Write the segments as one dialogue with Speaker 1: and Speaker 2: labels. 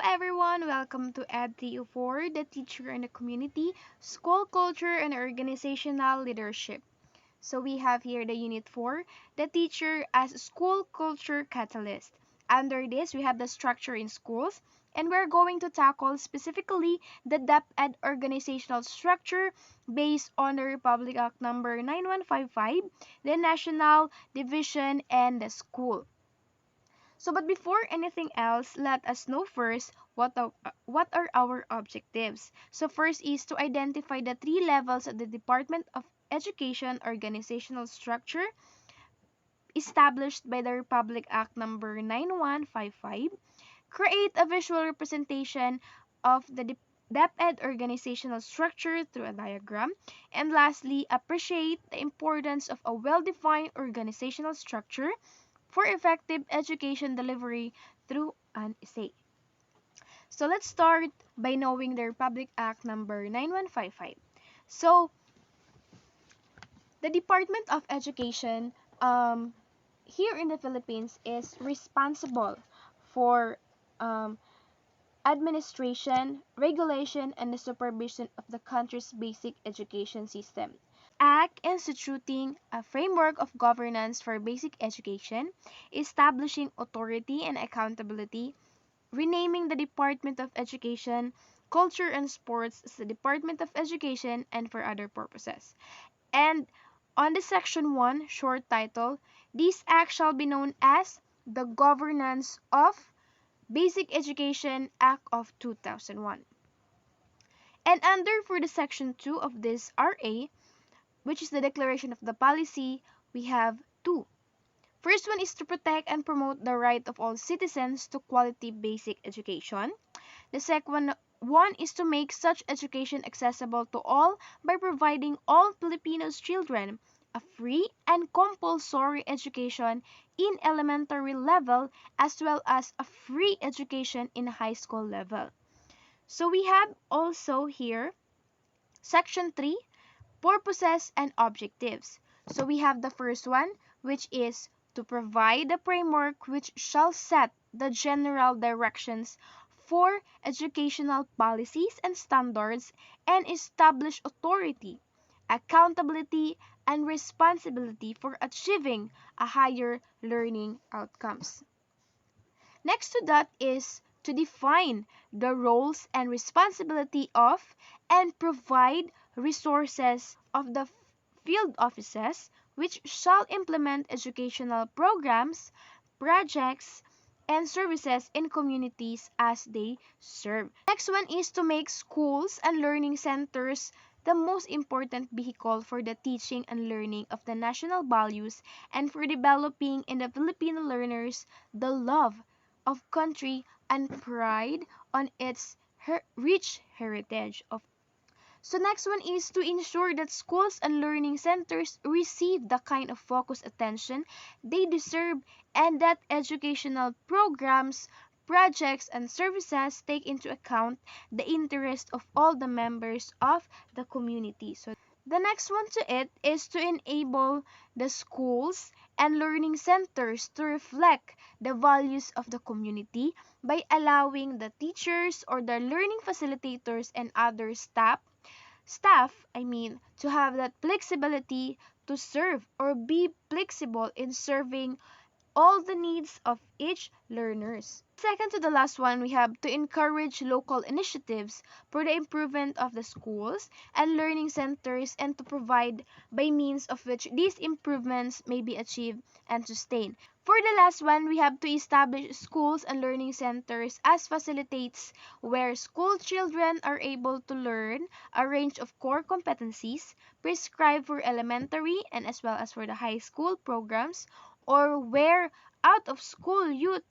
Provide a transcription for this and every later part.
Speaker 1: everyone, welcome to ED304, the teacher and the community, school culture and organizational leadership. So we have here the unit 4, the teacher as school culture catalyst. Under this, we have the structure in schools, and we're going to tackle specifically the DepEd organizational structure based on the Republic Act number 9155, the national division and the school. So, but before anything else, let us know first what are our objectives. So, first is to identify the three levels of the Department of Education organizational structure established by the Republic Act number 9155. Create a visual representation of the DepEd organizational structure through a diagram. And lastly, appreciate the importance of a well-defined organizational structure for effective education delivery through an essay. So let's start by knowing the Republic Act number 9155. So the Department of Education here in the Philippines is responsible for administration, regulation, and the supervision of the country's basic education system. Act instituting a framework of governance for basic education, establishing authority and accountability, renaming the Department of Education, Culture and Sports as the Department of Education and for other purposes. And on the section 1 short title, this act shall be known as the Governance of Basic Education Act of 2001. And under for the section 2 of this RA, which is the declaration of the policy, we have two. First one is to protect and promote the right of all citizens to quality basic education. The second one is to make such education accessible to all by providing all Filipinos children a free and compulsory education in elementary level as well as a free education in high school level. So we have also here section 3, purposes and objectives. So we have the first one, which is to provide a framework which shall set the general directions for educational policies and standards and establish authority, accountability, and responsibility for achieving a higher learning outcomes. Next to that is to define the roles and responsibility of and provide resources of the field offices which shall implement educational programs, projects, and services in communities as they serve. Next one is to make schools and learning centers the most important vehicle for the teaching and learning of the national values and for developing in the Filipino learners the love of country and pride on its rich heritage of. So next one is to ensure that schools and learning centers receive the kind of focused attention they deserve and that educational programs, projects, and services take into account the interest of all the members of the community. So the next one to it is to enable the schools and learning centers to reflect the values of the community by allowing the teachers or the learning facilitators and other to have that flexibility to serve or be flexible in serving all the needs of each learners. Second to the last one, we have to encourage local initiatives for the improvement of the schools and learning centers and to provide by means of which these improvements may be achieved and sustained. For the last one, we have to establish schools and learning centers as facilitates where school children are able to learn a range of core competencies prescribed for elementary and as well as for the high school programs, or where out of school youth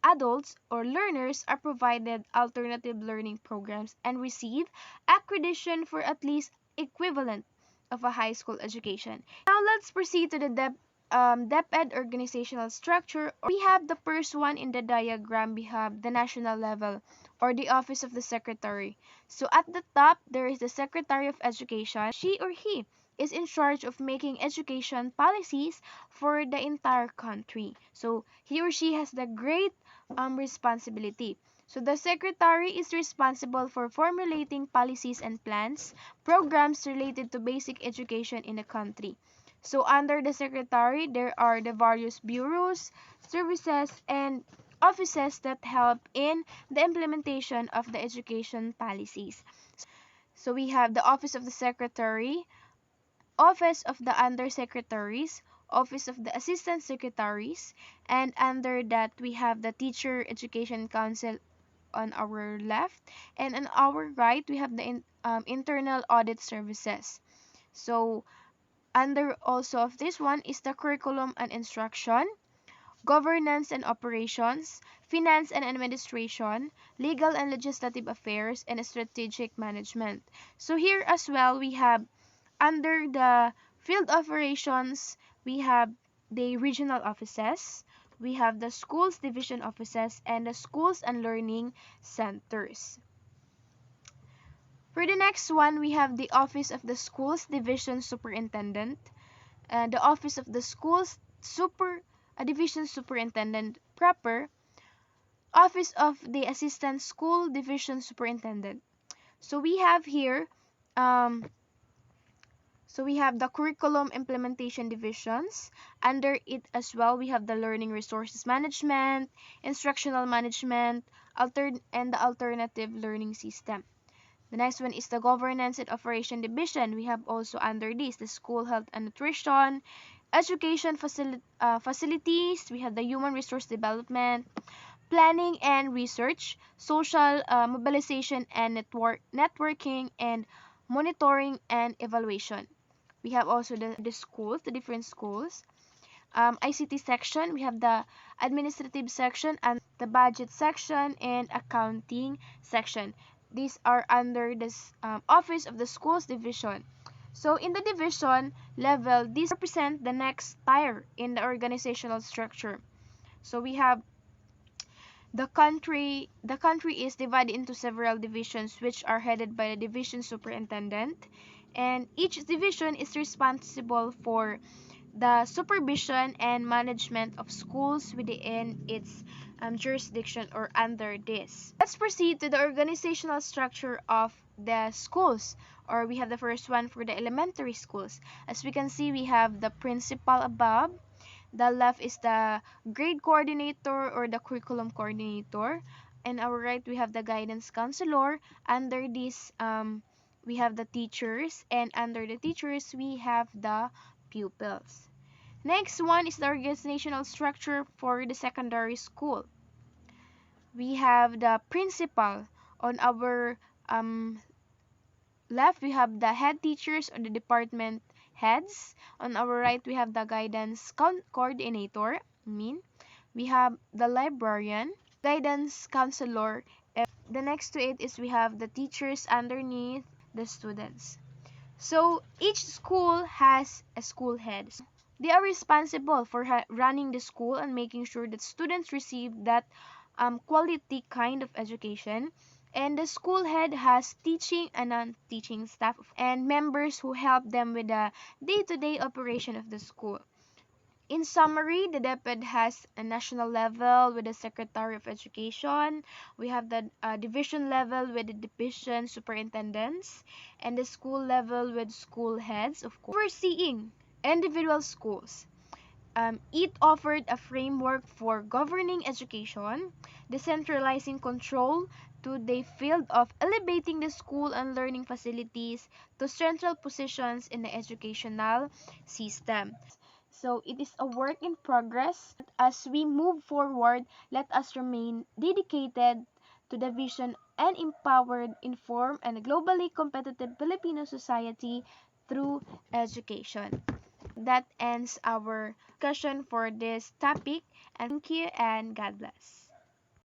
Speaker 1: adults or learners are provided alternative learning programs and receive accreditation for at least equivalent of a high school education. Now let's proceed to the DepEd organizational structure. We have the first one in the diagram. We have the national level or the office of the secretary. So at the top there is the Secretary of Education. She or he is in charge of making education policies for the entire country. So he or she has the great responsibility. So the secretary is responsible for formulating policies and plans, programs related to basic education in the country. So under the secretary, there are the various bureaus, services, and offices that help in the implementation of the education policies. So we have the office of the secretary, office of the undersecretaries, office of the assistant secretaries, and under that we have the teacher education council on our left, and on our right we have the internal audit services. So under also of this one is the curriculum and instruction, governance and operations, finance and administration, legal and legislative affairs, and strategic management. So here as well we have under the field operations, we have the regional offices, we have the schools division offices, and the schools and learning centers. For the next one, we have the office of the schools division superintendent, the office of the schools division superintendent proper, office of the assistant school division superintendent. So we have here um, So we have the curriculum implementation divisions. Under it as well, we have the learning resources management, instructional management, and the alternative learning system. The next one is the governance and operation division. We have also under this the school health and nutrition, education facilities. We have the human resource development, planning and research, social mobilization and networking, and monitoring and evaluation. We have also the schools, the different schools. ICT section, we have the administrative section and the budget section and accounting section. These are under this office of the schools division. So in the division level, these represent the next tier in the organizational structure. So we have the country is divided into several divisions which are headed by the division superintendent, and each division is responsible for the supervision and management of schools within its jurisdiction or under this. Let's proceed to the organizational structure of the schools, or we have the first one for the elementary schools. As we can see, we have the principal above. The left is the grade coordinator or the curriculum coordinator. And our right, we have the guidance counselor. Under this, we have the teachers. And under the teachers, we have the pupils. Next one is the organizational structure for the secondary school. We have the principal. On our left, we have the head teachers or the department heads. On our right, we have the guidance coordinator. We have the librarian, guidance counselor. The next to it is we have the teachers underneath the students. So each school has a school head. They are responsible for running the school and making sure that students receive that quality kind of education. And the school head has teaching and non-teaching staff and members who help them with the day-to-day operation of the school. In summary, the DepEd has a national level with the Secretary of Education. We have the division level with the division superintendents, and the school level with school heads, of course. Overseeing individual schools. It offered a framework for governing education, decentralizing control to the field of elevating the school and learning facilities to central positions in the educational system. So it is a work in progress. As we move forward, let us remain dedicated to the vision and empowered, informed, and globally competitive Filipino society through education. That ends our discussion for this topic, and thank you and God bless.